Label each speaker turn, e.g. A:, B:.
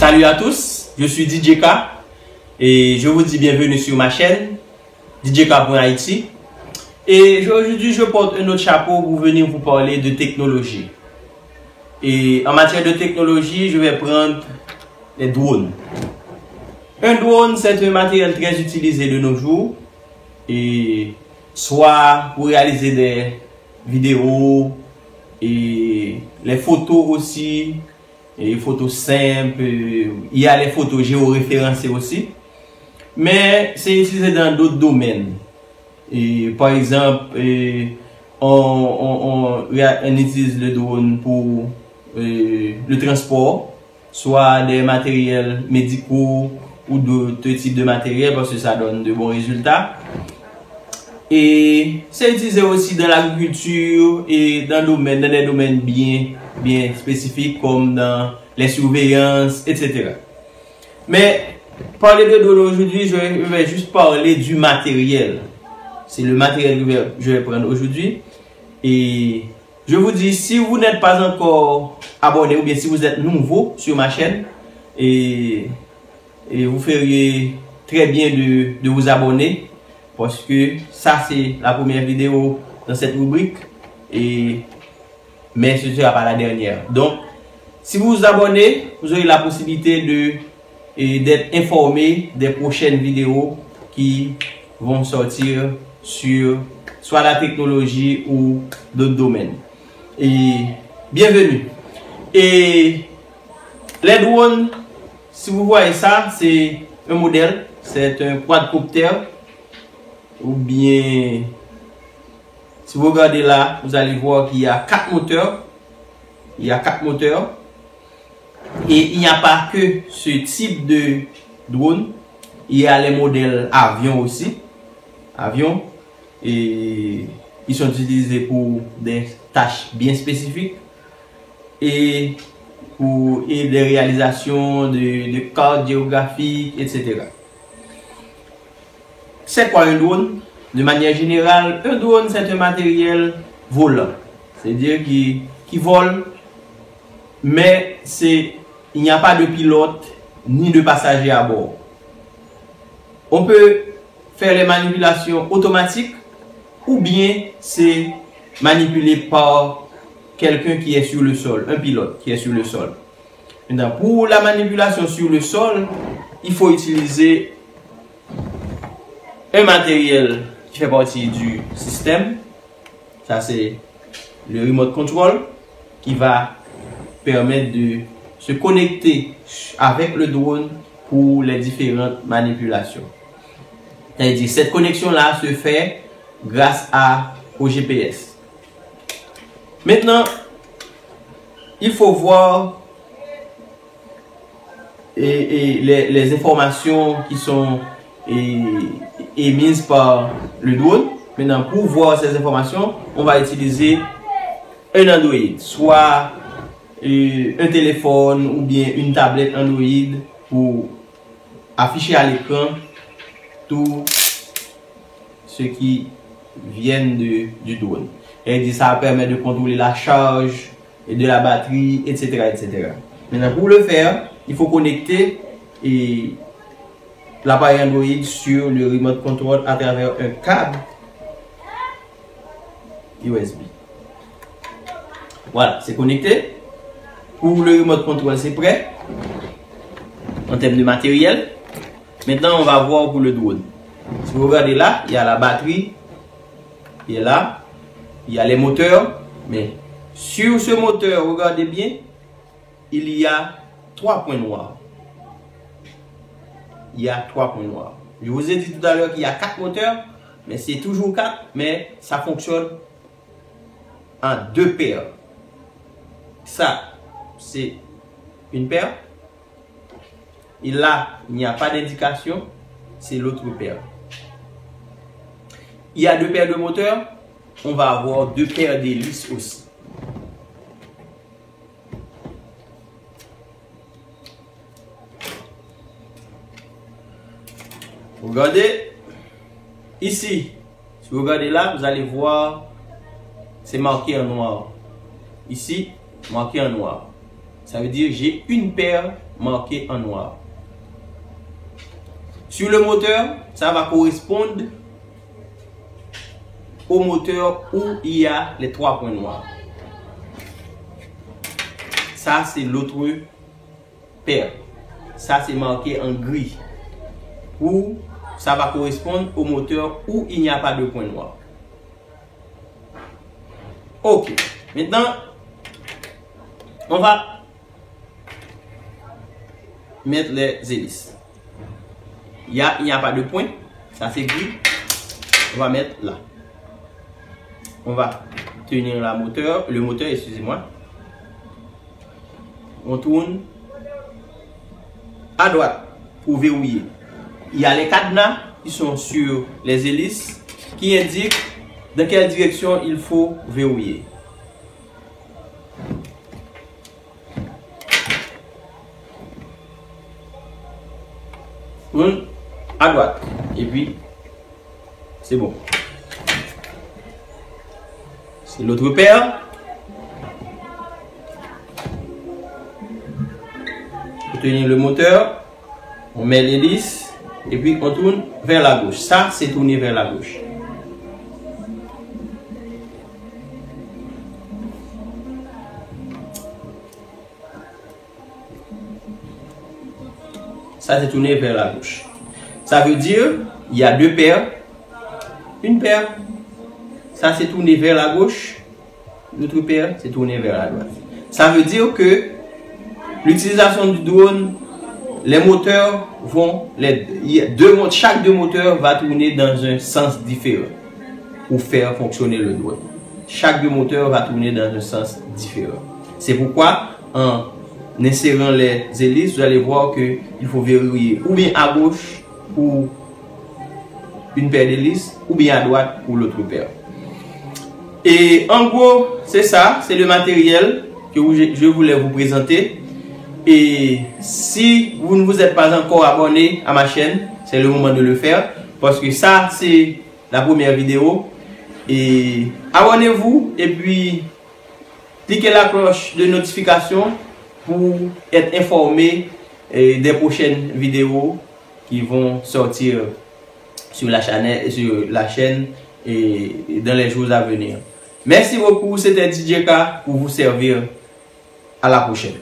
A: Salut à tous, je suis DJ K et je vous dis bienvenue sur ma chaîne DJK.Haïti. Et aujourd'hui, je porte un autre chapeau pour venir vous parler de technologie. Et en matière de technologie, je vais prendre les drones. Un drone, c'est un matériel très utilisé de nos jours, et soit pour réaliser des vidéos et les photos aussi, et les photos simples, il y a les photos géoréférencées aussi, mais c'est utilisé dans d'autres domaines. Et par exemple, on utilise le drone pour le transport, soit des matériels médicaux ou d'autres types de matériel, parce que ça donne de bons résultats. Et c'est utilisé aussi dans l'agriculture et dans des domaines bien spécifiques comme dans les surveillances, etc. Mais parler de drone aujourd'hui, je vais juste parler du matériel. C'est le matériel que je vais prendre aujourd'hui. Et je vous dis, si vous n'êtes pas encore abonné ou bien si vous êtes nouveau sur ma chaîne, et vous feriez très bien de vous abonner, parce que ça c'est la première vidéo dans cette rubrique, mais ce ne sera pas la dernière. Donc, si vous vous abonnez, vous aurez la possibilité d'être informé des prochaines vidéos qui vont sortir sur soit la technologie ou d'autres domaines. Et bienvenue. Et les drones, si vous voyez ça, c'est un modèle, c'est un quadcopter, ou bien si vous regardez là, vous allez voir qu'il y a 4 moteurs. Il y a 4 moteurs. Et il n'y a pas que ce type de drone. Il y a les modèles avions aussi. Avions. Et ils sont utilisés pour des tâches bien spécifiques. Et pour des réalisations de cartes géographiques, etc. C'est quoi un drone? De manière générale, un drone c'est un matériel volant. C'est-à-dire qui vole, mais il n'y a pas de pilote ni de passager à bord. On peut faire les manipulations automatiques ou bien c'est manipulé par quelqu'un qui est sur le sol, un pilote qui est sur le sol. Maintenant, pour la manipulation sur le sol, il faut utiliser un matériel qui fait partie du système. Ça c'est le remote control qui va permettre de se connecter avec le drone pour les différentes manipulations. C'est-à-dire cette connexion là se fait grâce au GPS. Maintenant, il faut voir les informations qui sont émises par le drone. Maintenant, pour voir ces informations, on va utiliser un Android, soit un téléphone ou bien une tablette Android pour afficher à l'écran tout ce qui vient du drone. Et ça permet de contrôler la charge et de la batterie, etc., etc. Maintenant, pour le faire, il faut connecter l'appareil Android sur le remote control à travers un câble USB. Voilà, c'est connecté. Pour le remote control, c'est prêt en termes de matériel. Maintenant, on va voir pour le drone. Si vous regardez là, il y a la batterie, et là, il y a les moteurs. Mais sur ce moteur, regardez bien, il y a 3 points noirs. Il y a 3 points noirs. Je vous ai dit tout à l'heure qu'il y a 4 moteurs, mais c'est toujours 4, mais ça fonctionne en 2 paires. Ça, c'est une paire. Et là, il n'y a pas d'indication, c'est l'autre paire. Il y a 2 paires de moteurs, on va avoir 2 paires d'hélices aussi. Regardez ici, si vous regardez là, vous allez voir, c'est marqué en noir. Ici, marqué en noir. Ça veut dire j'ai une paire marqué en noir. Sur le moteur, ça va correspondre au moteur où il y a les 3 points noirs. Ça, c'est l'autre paire. Ça, c'est marqué en gris. Où ça va correspondre au moteur où il n'y a pas de point noir. Ok. Maintenant, on va mettre les hélices. Il n'y a pas de point. Ça, c'est gris. On va mettre là. On va tenir le moteur, excusez-moi. On tourne à droite pour verrouiller. Il y a les cadenas qui sont sur les hélices qui indiquent dans quelle direction il faut verrouiller. Tourne à droite et puis c'est bon. C'est l'autre paire. Pour tenir le moteur, on met l'hélice et puis on tourne vers la gauche. Ça, c'est tourner vers la gauche. Ça, c'est tourner vers la gauche. Ça veut dire, il y a 2 paires. Une paire. Ça, c'est tourner vers la gauche. L'autre paire, c'est tourner vers la droite. Ça veut dire que l'utilisation du drone, les moteurs vont, chaque 2 moteurs va tourner dans un sens différent pour faire fonctionner le drone. Chaque 2 moteurs va tourner dans un sens différent. C'est pourquoi, en insérant les hélices, vous allez voir qu'il faut verrouiller ou bien à gauche pour une paire d'hélices ou bien à droite pour l'autre paire. Et en gros, c'est ça, c'est le matériel que je voulais vous présenter. Et si vous ne vous êtes pas encore abonné à ma chaîne, c'est le moment de le faire. Parce que ça, c'est la première vidéo. Et abonnez-vous et puis cliquez la cloche de notification pour être informé des prochaines vidéos qui vont sortir sur la chaîne et dans les jours à venir. Merci beaucoup, c'était DJ K pour vous servir. À la prochaine.